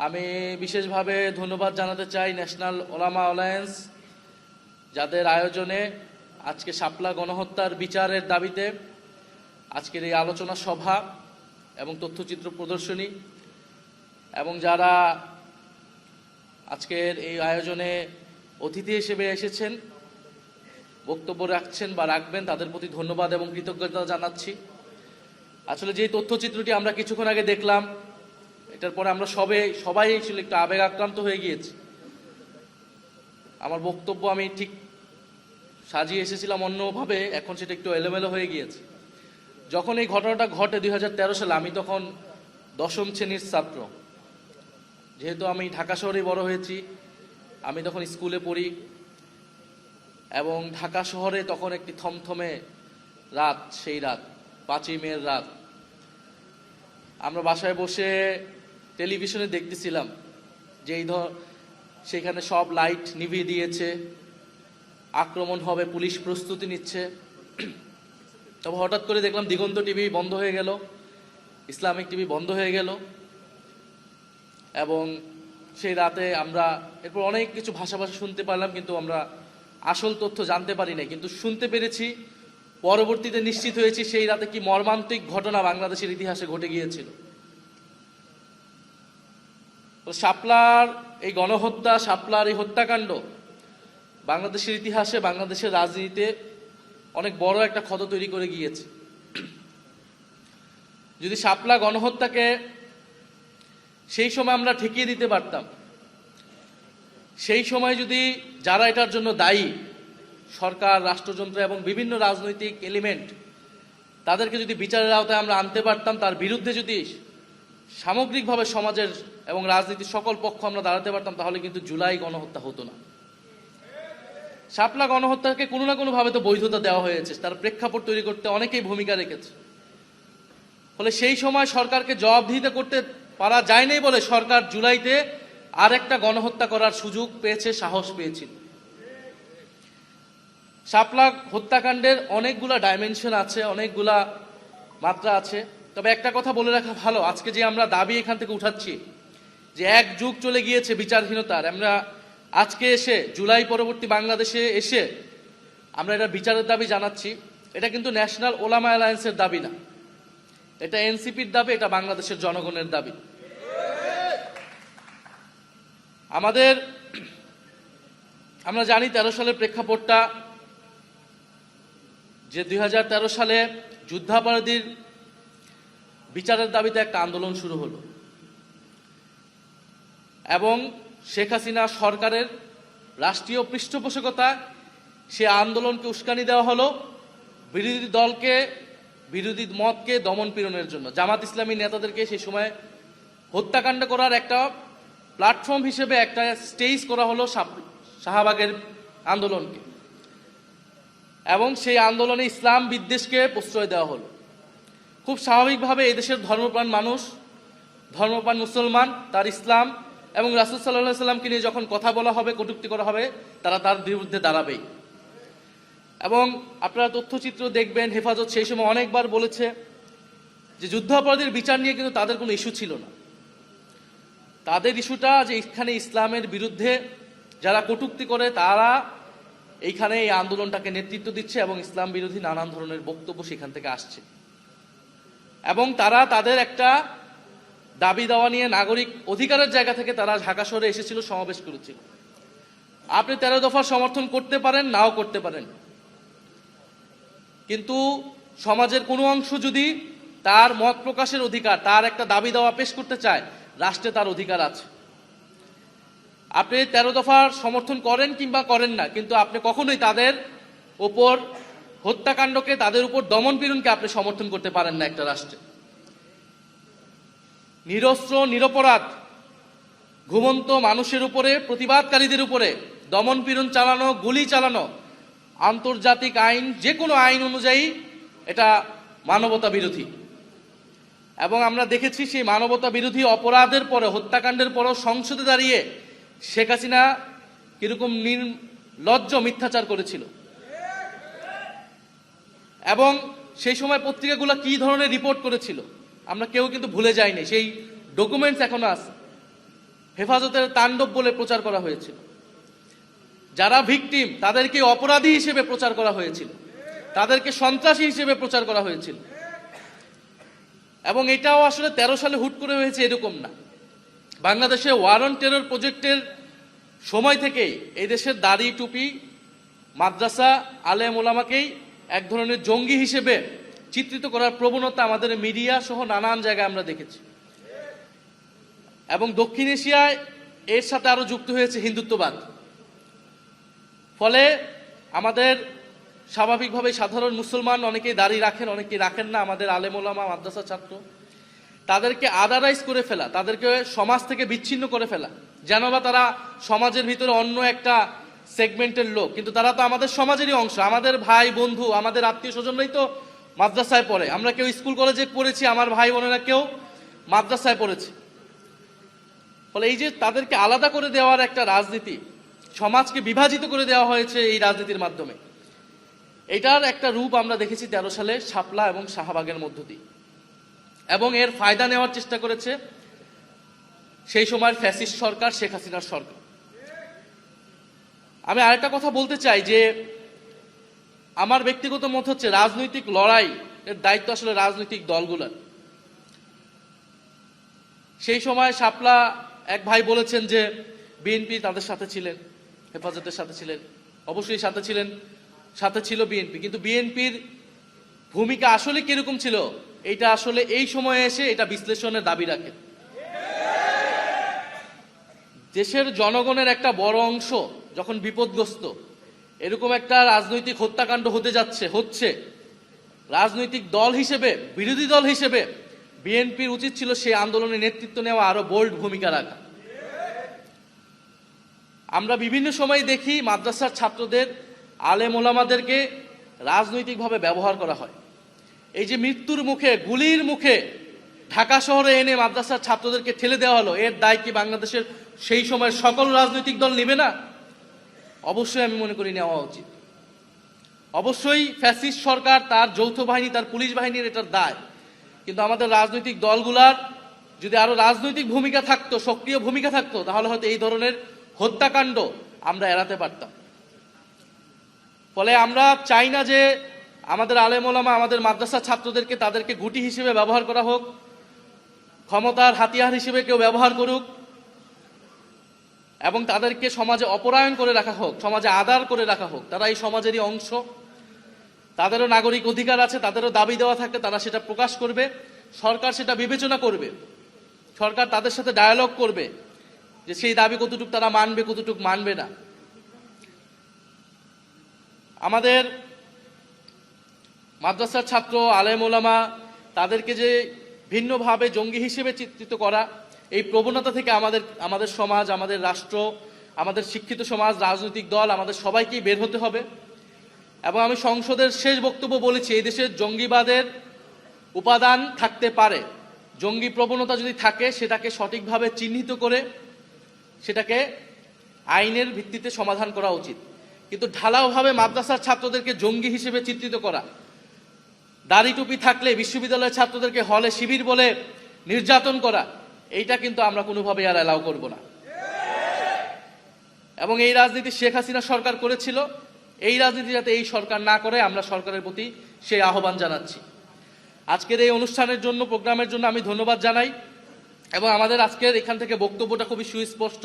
আমি বিশেষভাবে ধন্যবাদ জানাতে চাই ন্যাশনাল ওলামা অ্যালায়েন্স, যাদের আয়োজনে আজকে শাপলা গণহত্যার বিচারের দাবিতে আজকের এই আলোচনা সভা এবং তথ্যচিত্র প্রদর্শনী, এবং যারা আজকের এই আয়োজনে অতিথি হিসেবে এসেছেন, বক্তব্য রাখছেন বা রাখবেন, তাদের প্রতি ধন্যবাদ এবং কৃতজ্ঞতা জানাচ্ছি। আসলে যে তথ্যচিত্রটি আমরা কিছুক্ষণ আগে দেখলাম, এটার পরে আমরা সবাই আসলে একটু আবেগ আক্রান্ত হয়ে গিয়েছি। আমার বক্তব্য আমি ঠিক সাজিয়ে এসেছিলাম অন্যভাবে, এখন সেটা একটু এলোমেলো হয়ে গিয়েছে। যখন এই ঘটনাটা ঘটে 2013 সালে, আমি তখন 10ম শ্রেণীর ছাত্র। যেহেতু আমি ঢাকা শহরেই বড় হয়েছি, আমি তখন স্কুলে পড়ি, এবং ঢাকা শহরে তখন একটি থমথমে রাত, সেই রাত 5ই মের রাত। আমরা বাসায় বসে টেলিভিশনে দেখতেছিলাম যে সেখানে সব লাইট নিভিয়ে দিয়েছে, আক্রমণ হবে, পুলিশ প্রস্তুতি নিচ্ছে। তবে হঠাৎ করে দেখলাম দিগন্ত টিভি বন্ধ হয়ে গেল, ইসলামিক টিভি বন্ধ হয়ে গেল, এবং সেই রাতে আমরা এরপর অনেক কিছু ভাষা শুনতে পারলাম, কিন্তু আমরা আসল তথ্য জানতে পারি নাই। কিন্তু শুনতে পেরেছি, পরবর্তীতে নিশ্চিত হয়েছি সেই রাতে কি মর্মান্তিক ঘটনা বাংলাদেশের ইতিহাসে ঘটে গিয়েছিল। তো শাপলার এই গণহত্যা, শাপলার এই হত্যাকাণ্ড বাংলাদেশের ইতিহাসে, বাংলাদেশের রাজনীতিতে অনেক বড় একটা ক্ষত তৈরি করে গিয়েছে। যদি শাপলা গণহত্যাকে সেই সময় আমরা ঠেকিয়ে দিতে পারতাম, সেই সময় যদি যারা এটার জন্য দায়ী, সরকার, রাষ্ট্রযন্ত্র এবং বিভিন্ন রাজনৈতিক এলিমেন্ট, তাদেরকে যদি বিচারের আওতায় আমরা আনতে পারতাম, তার বিরুদ্ধে যদি সামগ্রিকভাবে সমাজের এবং রাজনীতির সকল পক্ষ আমরা দাঁড়াতে পারতাম, তাহলে কিন্তু জুলাই গণহত্যা হতো না। শাপলা গণহত্যাকে কোনো না কোনোভাবে তো বৈধতা দেওয়া হয়েছে, তার প্রেক্ষাপট তৈরি করতে অনেকেই ভূমিকা রেখেছে। ফলে সেই সময় সরকারকে জবাবদিহিতা করতে পারা যায় নাই বলে সরকার জুলাইতে আরেকটা গণহত্যা করার সুযোগ পেয়েছে, সাহস পেয়েছিল। শাপলা হত্যাকাণ্ডের অনেকগুলা ডাইমেনশন আছে, অনেকগুলা মাত্রা আছে। তবে একটা কথা বলে রাখা ভালো, আজকে যে আমরা দাবি এখান থেকে উঠাচ্ছি যে 1 যুগ চলে গিয়েছে বিচারহীনতার, আমরা আজকে এসে জুলাই পরবর্তী বাংলাদেশে এসে আমরা এটা বিচারের দাবি জানাচ্ছি, এটা কিন্তু ন্যাশনাল ওলামা অ্যালায়েন্সের দাবি না, এটা এনসিপির দাবি, এটা বাংলাদেশের জনগণের দাবি। আমরা জানি 13 সালের প্রেক্ষাপটটা, যে 2013 সালে যুদ্ধাপরাধীর বিচারের দাবিতে একটা আন্দোলন শুরু হলো, এবং শেখ হাসিনা সরকারের রাষ্ট্রীয় পৃষ্ঠপোষকতায় সে আন্দোলনকে উস্কানি দেওয়া হলো বিরোধী দলকে, বিরোধী মতকে দমন পীড়নের জন্য। জামাত ইসলামী নেতাদেরকে সেই সময় হত্যাকাণ্ড করার একটা প্ল্যাটফর্ম হিসেবে একটা স্টেজ করা হলো শাহবাগের আন্দোলনকে, এবং সেই আন্দোলনে ইসলাম বিদ্বেষকে প্রশ্রয় দেওয়া হলো। খুব স্বাভাবিকভাবে এদেশের ধর্মপ্রাণ মানুষ, ধর্মপ্রাণ মুসলমান, তার ইসলাম এবং রাসূল সাল্লাল্লাহু আলাইহি সাল্লামকে নিয়ে যখন কথা বলা হবে, কটূক্তি করা হবে, তারা তার বিরুদ্ধে দাঁড়াবেই। এবং আপনারা তথ্যচিত্র দেখবেন, হেফাজত সেই সময় অনেকবার বলেছে যে যুদ্ধাপরাধীর বিচার নিয়ে কিন্তু তাদের কোনো ইস্যু ছিল না। তাদের ইস্যুটা যে এখানে ইসলামের বিরুদ্ধে যারা কটূক্তি করে, তারা এইখানে এই আন্দোলনটাকে নেতৃত্ব দিচ্ছে এবং ইসলাম বিরোধী নানান ধরনের বক্তব্য সেখান থেকে আসছে, এবং তারা তাদের একটা দাবি দেওয়া নিয়ে নাগরিক অধিকারের জায়গা থেকে তারা ঢাকা শহরে এসেছিল, সমাবেশ করেছিল। আপনি 13 দফার সমর্থন করতে পারেন, নাও করতে পারেন, কিন্তু সমাজের কোনো অংশ যদি তার মত প্রকাশের অধিকার, তার একটা দাবি দেওয়া পেশ করতে চায়, রাষ্ট্রে তার অধিকার আছে। আপনি 13 দফার সমর্থন করেন কিংবা করেন না, কিন্তু আপনি কখনোই তাদের ওপর হত্যাকাণ্ডকে, তাদের উপর দমনপীড়নকে আপনি সমর্থন করতে পারেন না একটা রাষ্ট্রে। নিরস্ত্র, নিরপরাধ, ঘুমন্ত মানুষের উপরে, প্রতিবাদকারীদের উপরে দমনপীড়ন চালানো, গুলি চালানো আন্তর্জাতিক আইন, যে কোনো আইন অনুযায়ী এটা মানবতা বিরোধী। এবং আমরা দেখেছি সেই মানবতা বিরোধী অপরাধের পরে, হত্যাকাণ্ডের পরও সংসদে দাঁড়িয়ে শেখ হাসিনা কিরকম নির্লজ্জ মিথ্যাচার করেছিল, এবং সেই সময় পত্রিকাগুলো কি ধরনের রিপোর্ট করেছিল আমরা কেউ কিন্তু ভুলে যাইনি, সেই ডকুমেন্টস এখনো আছে। হেফাজতের তাণ্ডব বলে প্রচার করা হয়েছিল। যারা ভিকটিম তাদেরকে অপরাধী হিসেবে প্রচার করা হয়েছিল, তাদেরকে সন্ত্রাসী হিসেবে প্রচার করা হয়েছিল। এবং এটাও আসলে 13 সালে হুট করে হয়েছে এরকম না। বাংলাদেশে ওয়ার অন টেরর প্রজেক্টের সময় থেকেই এই দেশের দাড়ি টুপি মাদ্রাসা আলেম ওলামাকেই এক ধরনের জঙ্গি হিসেবে চিত্রিত করার প্রবণতা আমাদের মিডিয়া সহ নানান জায়গায় আমরা দেখেছি। এবং দক্ষিণ এশিয়ায় এর সাথে আরো যুক্ত হয়েছে হিন্দুত্ববাদ। ফলে আমাদের স্বাভাবিকভাবে সাধারণ মুসলমান অনেকেই দাড়ি রাখেন, অনেকেই রাখেন না, আমাদের আলেম ওলামা মাদ্রাসা ছাত্র, তাদেরকে আদারাইজ করে ফেলা, তাদেরকে সমাজ থেকে বিচ্ছিন্ন করে ফেলা, যেন বা তারা সমাজের ভিতরে অন্য একটা সেগমেন্টের লোক, কিন্তু তারা তো আমাদের সমাজেরই অংশ, আমাদের ভাই বন্ধু, আমাদের আত্মীয় স্বজনরাই তো মাদ্রাসায় পড়ে। আমরা কেউ স্কুল কলেজে পড়েছি, আমার ভাই বোনেরা কেউ মাদ্রাসায় পড়েছে। ফলে এই যে তাদেরকে আলাদা করে দেওয়ার একটা রাজনীতি, সমাজকে বিভাজিত করে দেওয়া হয়েছে এই রাজনীতির মাধ্যমে, এটার একটা রূপ আমরা দেখেছি 13 সালে শাপলা এবং শাহবাগের মধ্য দিয়ে। এবং এর ফায়দা নেওয়ার চেষ্টা করেছে সেই সময়ের ফ্যাসিস্ট সরকার, শেখ হাসিনার সরকার। আমি আরেকটা কথা বলতে চাই যে আমার ব্যক্তিগত মত হচ্ছে রাজনৈতিক লড়াই এর দায়িত্ব আসলে রাজনৈতিক দলগুলোর। সেই সময় শাপলা এক ভাই বলেছেন যে বিএনপি তাদের সাথে ছিলেন, হেফাজতের সাথে ছিলেন, অবশ্যই সাথে ছিলেন, সাথে ছিল বিএনপি, কিন্তু বিএনপির ভূমিকা আসলে কিরকম ছিল এটা আসলে এই সময়ে এসে এটা বিশ্লেষণের দাবি রাখে। দেশের জনগণের একটা বড় অংশ যখন বিপদগ্রস্ত, এরকম একটা রাজনৈতিক হত্যাকাণ্ড হচ্ছে, রাজনৈতিক দল হিসেবে, বিরোধী দল হিসেবে বিএনপির উচিত ছিল সেই আন্দোলনের নেতৃত্ব নেওয়া, আরো বোল্ড ভূমিকা রাখা। আমরা বিভিন্ন সময় দেখি মাদ্রাসার ছাত্রদের, আলেম ওলামাদেরকে রাজনৈতিকভাবে ব্যবহার করা হয়। এই যে মৃত্যুর মুখে, গুলির মুখে ঢাকা শহরে এনে মাদ্রাসার ছাত্রদেরকে ঠেলে দেওয়া হলো, এর দায় কি বাংলাদেশের সেই সময়ের সকল রাজনৈতিক দল নেবে না? অবশ্যই আমি মনে করি নেওয়া উচিত। অবশ্যই ফ্যাসিস্ট সরকার, তার যৌথ বাহিনী, তার পুলিশ বাহিনীর এটার দায়, কিন্তু আমাদের রাজনৈতিক দলগুলার যদি আরো রাজনৈতিক ভূমিকা থাকতো, সক্রিয় ভূমিকা থাকতো, তাহলে হয়তো এই ধরনের হত্যাকাণ্ড আমরা এড়াতে পারতাম। ফলে আমরা চাই না যে আমাদের আলেম ওলামা, আমাদের মাদ্রাসা ছাত্রদেরকে তাদেরকে গুটি হিসেবে ব্যবহার করা হোক, ক্ষমতার হাতিয়ার হিসেবে কেউ ব্যবহার করুক, এবং তাদেরকে সমাজে অপরায়ণ করে রাখা হোক, সমাজে আদার করে রাখা হোক। তারা এই সমাজেরই অংশ, তাদেরও নাগরিক অধিকার আছে, তাদেরও দাবি দেওয়া থাকলে তারা সেটা প্রকাশ করবে, সরকার সেটা বিবেচনা করবে, সরকার তাদের সাথে ডায়ালগ করবে যে সেই দাবি কতটুকু তারা মানবে, কতটুকু মানবে না। আমাদের মাদ্রাসার ছাত্র, আলেম ওলামা, তাদেরকে যে ভিন্নভাবে জঙ্গি হিসেবে চিত্রিত করা, এই প্রবণতা থেকে আমাদের সমাজ, আমাদের রাষ্ট্র, আমাদের শিক্ষিত সমাজ, রাজনৈতিক দল, আমাদের সবাইকেই বের হতে হবে। এবং আমি সংসদের শেষ বক্তব্য বলেছি, এই দেশের জঙ্গিবাদের উপাদান থাকতে পারে, জঙ্গি প্রবণতা যদি থাকে সেটাকে সঠিকভাবে চিহ্নিত করে সেটাকে আইনের ভিত্তিতে সমাধান করা উচিত। কিন্তু ঢালাওভাবে মাদ্রাসার ছাত্রদেরকে জঙ্গি হিসেবে চিত্রিত করা, দাড়ি টুপি থাকলে বিশ্ববিদ্যালয়ের ছাত্রদেরকে হলে শিবির বলে নির্যাতন করা, এইটা কিন্তু আমরা কোনোভাবেই আর অ্যালাউ করব না। এবং এই রাজনীতি শেখ হাসিনা সরকার করেছিল, এই রাজনীতি যাতে এই সরকার না করে আমরা সরকারের প্রতি সেই আহ্বান জানাচ্ছি। আজকের এই অনুষ্ঠানের জন্য, প্রোগ্রামের জন্য আমি ধন্যবাদ জানাই। এবং আমাদের আজকের এখান থেকে বক্তব্যটা খুবই সুস্পষ্ট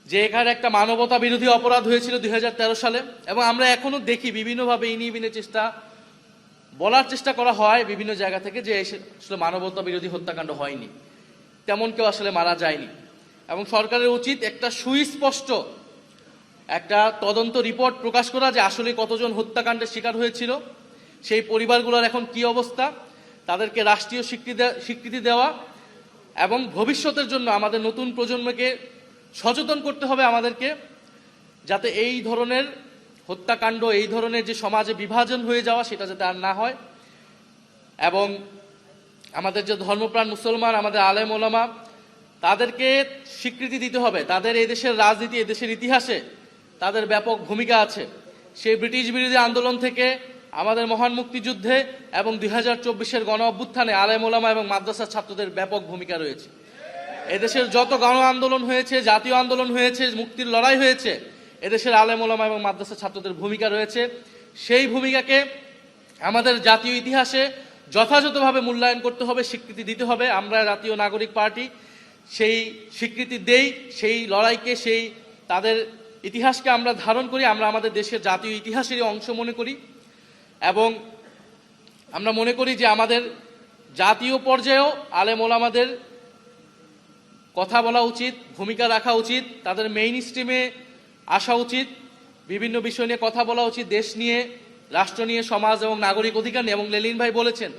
যে এখানে একটা মানবতা বিরোধী অপরাধ হয়েছিল 2013 সালে, এবং আমরা এখনো দেখি বিভিন্নভাবে ইনিবিনে বলার চেষ্টা করা হয় বিভিন্ন জায়গা থেকে যে আসলে মানবতা বিরোধী হত্যাকাণ্ড হয়নি, তেমন কেউ আসলে মারা যায়নি। এবং সরকারের উচিত একটা সুস্পষ্ট একটা তদন্ত রিপোর্ট প্রকাশ করা যে আসলে কতজন হত্যাকাণ্ডের শিকার হয়েছিল, সেই পরিবারগুলোর এখন কি অবস্থা, তাদেরকে রাষ্ট্রীয় স্বীকৃতি দেওয়া, এবং ভবিষ্যতের জন্য আমাদের নতুন প্রজন্মকে সচেতন করতে হবে আমাদেরকে, যাতে এই ধরনের হত্যাকাণ্ড, এই ধরনের যে সমাজে বিভাজন হয়ে যাওয়া, সেটা যাতে আর না হয়। এবং আমাদের যে ধর্মপ্রাণ মুসলমান, আমাদের আলেম ওলামা, তাদেরকে স্বীকৃতি দিতে হবে। তাদের এই দেশের রাজনীতি, এই দেশের ইতিহাসে তাদের ব্যাপক ভূমিকা আছে। সেই ব্রিটিশ বিরোধী আন্দোলন থেকে আমাদের মহান মুক্তিযুদ্ধে এবং 2024-এর গণ অভ্যুত্থানে আলেম ওলামা এবং মাদ্রাসার ছাত্রদের ব্যাপক ভূমিকা রয়েছে। এদেশের যত গণ আন্দোলন হয়েছে, জাতীয় আন্দোলন হয়েছে, মুক্তির লড়াই হয়েছে, এদেশের আলেম ওলামা এবং মাদ্রাসা ছাত্রদের ভূমিকা রয়েছে। সেই ভূমিকাকে আমাদের জাতীয় ইতিহাসে যথাযথভাবে মূল্যায়ন করতে হবে, স্বীকৃতি দিতে হবে। আমরা জাতীয় নাগরিক পার্টি সেই স্বীকৃতি দেই, সেই লড়াইকে, সেই তাদের ইতিহাসকে আমরা ধারণ করি, আমরা আমাদের দেশের জাতীয় ইতিহাসেরই অংশ মনে করি। এবং আমরা মনে করি যে আমাদের জাতীয় পর্যায়েও আলেম ওলামাদের কথা বলা উচিত, ভূমিকা রাখা উচিত, তাদের মেইন স্ট্রিমে আসা উচিত, বিভিন্ন বিষয় নিয়ে কথা বলা উচিত, দেশ নিয়ে, রাষ্ট্র নিয়ে, সমাজ এবং নাগরিক অধিকার নিয়ে। এবং লেলিন ভাই বলেছেন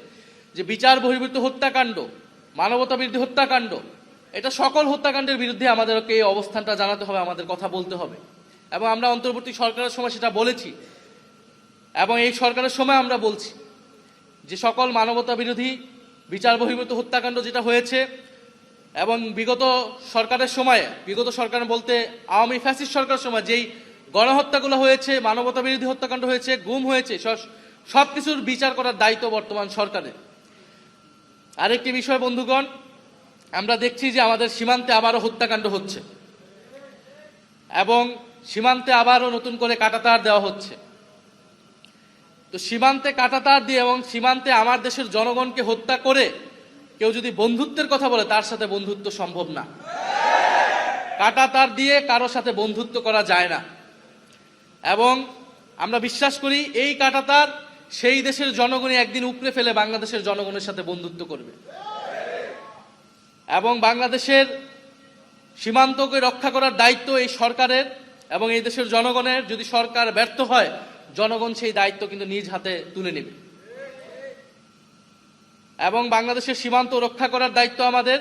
যে বিচার বহির্ভূত হত্যাকাণ্ড, মানবতা বিরোধী হত্যাকাণ্ড, এটা সকল হত্যাকাণ্ডের বিরুদ্ধে আমাদেরকে এই অবস্থানটা জানাতে হবে, আমাদের কথা বলতে হবে। এবং আমরা অন্তর্বর্তী সরকারের সময় সেটা বলেছি, এবং এই সরকারের সময় আমরা বলছি যে সকল মানবতা বিরোধী বিচার বহির্ভূত হত্যাকাণ্ড যেটা হয়েছে, এবং বিগত সরকারের সময়ে, বিগত সরকার বলতে আওয়ামী ফ্যাসিস্ট সরকারের সময় যেই গণহত্যাগুলো হয়েছে, মানবতা বিরোধী হত্যাকাণ্ড হয়েছে, গুম হয়েছে, সব কিছুর বিচার করার দায়িত্ব বর্তমান সরকারের। আরেকটি বিষয় বন্ধুগণ, আমরা দেখছি যে আমাদের সীমান্তে আবারও হত্যাকাণ্ড হচ্ছে, এবং সীমান্তে আবারও নতুন করে কাঁটাতার দেওয়া হচ্ছে। তো সীমান্তে কাঁটাতার দিয়ে এবং সীমান্তে আমার দেশের জনগণকে হত্যা করে কেউ যদি বন্ধুত্বের কথা বলে, তার সাথে বন্ধুত্ব সম্ভব না। কাঁটাতার দিয়ে কারোর সাথে বন্ধুত্ব করা যায় না। এবং আমরা বিশ্বাস করি এই কাঁটাতার সেই দেশের জনগণই একদিন উপড়ে ফেলে বাংলাদেশের জনগণের সাথে বন্ধুত্ব করবে। এবং বাংলাদেশের সীমান্তকে রক্ষা করার দায়িত্ব এই সরকারের এবং এই দেশের জনগণের। যদি সরকার ব্যর্থ হয়, জনগণ সেই দায়িত্ব কিন্তু নিজ হাতে তুলে নেবে। এবং বাংলাদেশের সীমান্ত রক্ষা করার দায়িত্ব আমাদের।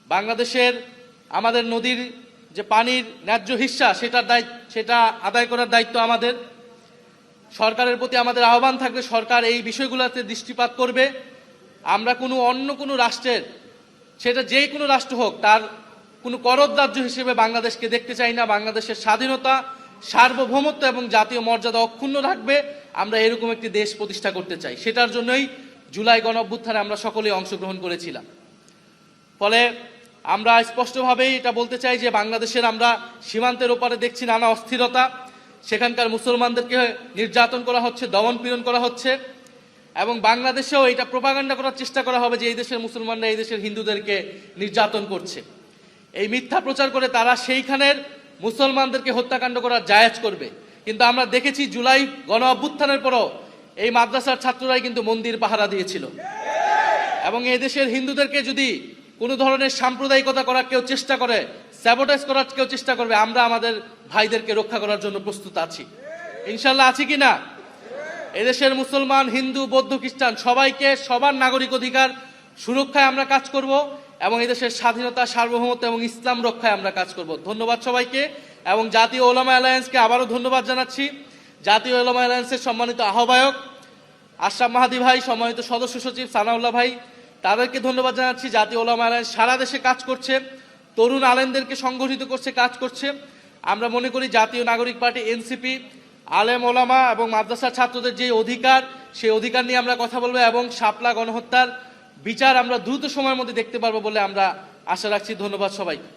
বাংলাদেশের আমাদের নদীর যে পানির ন্যায্য হিস্সা, সেটা আদায় করার দায়িত্ব আমাদের। সরকারের প্রতি আমাদের আহ্বান থাকবে, সরকার এই বিষয়গুলোতে দৃষ্টিপাত করবে। আমরা অন্য কোনো রাষ্ট্রের, সেটা যে কোনো রাষ্ট্র হোক, তার কোনো করদার্য হিসেবে বাংলাদেশকে দেখতে চাই না। বাংলাদেশের স্বাধীনতা, সার্বভৌমত্ব এবং জাতীয় মর্যাদা অক্ষুণ্ণ রাখবে, আমরা এরকম একটি দেশ প্রতিষ্ঠা করতে চাই। সেটার জন্যই জুলাই গণঅভ্যুত্থানে আমরা সকলেই অংশগ্রহণ করেছিলাম। ফলে আমরা স্পষ্টভাবেই এটা বলতে চাই যে বাংলাদেশের আমরা সীমান্তের ওপারে দেখছি নানা অস্থিরতা, সেখানকার মুসলমানদেরকে নির্যাতন করা হচ্ছে, দমন পীড়ন করা হচ্ছে। এবং বাংলাদেশেও এটা প্রোপাগান্ডা করার চেষ্টা করা হবে যে এই দেশের মুসলমানরা এই দেশের হিন্দুদেরকে নির্যাতন করছে। এই মিথ্যা প্রচার করে তারা সেইখানের মুসলমানদেরকে হত্যাকাণ্ড করার জায়েজ করবে। কিন্তু আমরা দেখেছি জুলাই গণ অভ্যুত্থানের পরও এই মাদ্রাসার ছাত্ররাই কিন্তু মন্দির পাহারা দিয়েছিল। এবং এই দেশের হিন্দুদেরকে যদি কোনো ধরনের সাম্প্রদায়িকতা করার কেউ চেষ্টা করে, স্যাবোটেজ করার কেউ চেষ্টা করবে, আমরা আমাদের ভাইদেরকে রক্ষা করার জন্য প্রস্তুত আছি। ইনশাল্লাহ আছি কি না? এদেশের মুসলমান, হিন্দু, বৌদ্ধ, খ্রিস্টান সবাইকে সবার নাগরিক অধিকার সুরক্ষায় আমরা কাজ করব, এবং এদেশের স্বাধীনতা, সার্বভৌমত্ব এবং ইসলাম রক্ষায় আমরা কাজ করব। ধন্যবাদ সবাইকে। এবং জাতীয় ওলামা অ্যালায়েন্সকে আবারও ধন্যবাদ জানাচ্ছি। জাতীয় ওলামা অ্যালায়েন্সের সম্মানিত আহ্বায়ক আশরাফ মাহাদি ভাই, সম্মানিত সদস্য সচিব সানাউল্লাহ ভাই, তাদেরকে ধন্যবাদ জানাচ্ছি। জাতীয় ওলামা অ্যালায়েন্স সারা দেশে কাজ করছে, তরুণ আলেমদেরকে সংগঠিত করছে, কাজ করছে। আমরা মনে করি জাতীয় নাগরিক পার্টি এনসিপি আলেম ওলামা এবং মাদ্রাসা ছাত্রদের যে অধিকার, সেই অধিকার নিয়ে আমরা কথা বলবো, এবং শাপলা গণহত্যার বিচার আমরা দ্রুত সময়ের মধ্যে দেখতে পারবো বলে আমরা আশা রাখছি। ধন্যবাদ সবাইকে।